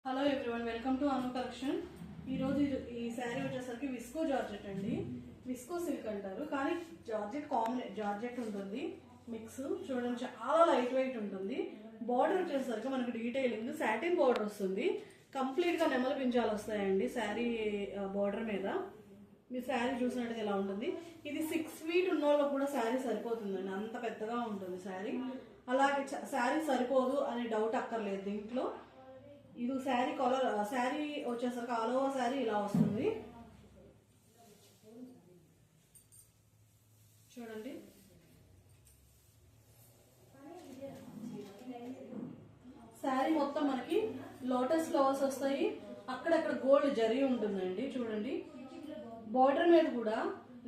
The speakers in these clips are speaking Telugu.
Hello everyone, welcome to Anu collection. ఈరోజు ఈ శారీ వచ్చేసరికి విస్కో జార్జెట్ అండి. విస్కో సిల్క్ అంటారు, కానీ జార్జెట్ ఉంటుంది మిక్స్. చూడండి, చాలా లైట్ వెయిట్ ఉంటుంది. బార్డర్ వచ్చేసరికి మనకి డీటెయిలింగ్ సాటిన్ బార్డర్ వస్తుంది. కంప్లీట్గా నెమలి పించాలు వస్తాయండి శారీ బార్డర్ మీద. మీ శారీ చూసినట్టు ఎలా ఉంటుంది. ఇది 6 feet ఉన్న వాళ్ళకి కూడా శారీ సరిపోతుందండి, అంత పెద్దగా ఉంటుంది శారీ. అలాగే శారీ సరిపోదు అనే డౌట్ అక్కర్లేదు దీంట్లో. ఇది శారీ కలర్, శారీ వచ్చేసరికి ఆల్ ఓవర్ శారీ ఇలా వస్తుంది. చూడండి, శారీ మొత్తం మనకి లోటస్ ఫ్లవర్స్ వస్తాయి. అక్కడక్కడ గోల్డ్ జరీ ఉంటుందండి. చూడండి, బార్డర్ మీద కూడా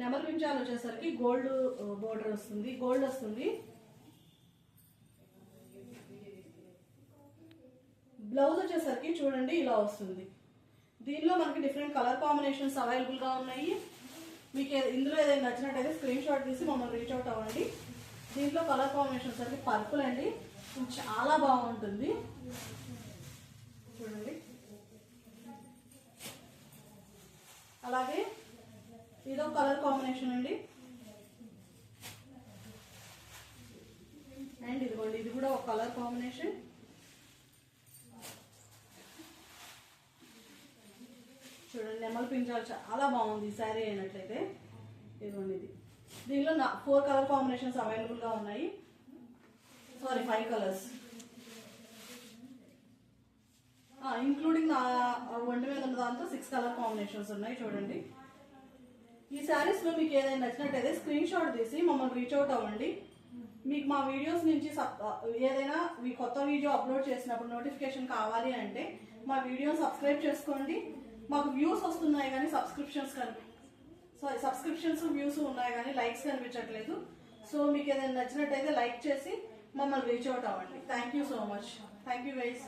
నెమలి పించాలు వచ్చేసరికి గోల్డ్ బార్డర్ వస్తుంది, గోల్డ్ వస్తుంది. బ్లౌజ్ వచ్చేసరికి చూడండి ఇలా వస్తుంది. దీనిలో మనకి డిఫరెంట్ కలర్ కాంబినేషన్స్ అవైలబుల్గా ఉన్నాయి. మీకు ఇందులో ఏదైనా నచ్చినట్టయితే స్క్రీన్ షాట్ తీసి మమ్మల్ని రీచ్ అవుట్ అవ్వండి. దీంట్లో కలర్ కాంబినేషన్స్ అంటే పర్పుల్ అండి, చాలా బాగుంటుంది. చూడండి, అలాగే ఇదో కలర్ కాంబినేషన్ అండి. అండ్ ఇదిగోండి, ఇది కూడా ఒక కలర్ కాంబినేషన్. చూడండి, నెమలి పించాలు చాలా బాగుంది ఈ శారీ అయినట్లయితే. ఇదిగోండి, ఇది దీనిలో 4 కలర్ కాంబినేషన్స్ అవైలబుల్గా ఉన్నాయి. సారీ, 5 కలర్స్ ఇంక్లూడింగ్ నా ఒంటి మీద ఉన్న దాంతో 6 కలర్ కాంబినేషన్స్ ఉన్నాయి. చూడండి, ఈ శారీస్లో మీకు ఏదైనా నచ్చినట్టయితే స్క్రీన్ షాట్ తీసి మమ్మల్ని రీచ్ అవుట్ అవ్వండి. మీకు మా వీడియోస్ నుంచి ఏదైనా మీ కొత్త వీడియో అప్లోడ్ చేసినప్పుడు నోటిఫికేషన్ కావాలి అంటే మా వీడియోని సబ్స్క్రైబ్ చేసుకోండి. మాకు వ్యూస్ వస్తున్నాయి కానీ సబ్స్క్రిప్షన్స్ వ్యూస్ ఉన్నాయి కానీ లైక్స్ కనిపించట్లేదు. సో మీకు ఏదైనా నచ్చినట్టయితే లైక్ చేసి మమ్మల్ని రీచ్ అవుట్ అవ్వండి. Thank you so much. Thank you guys.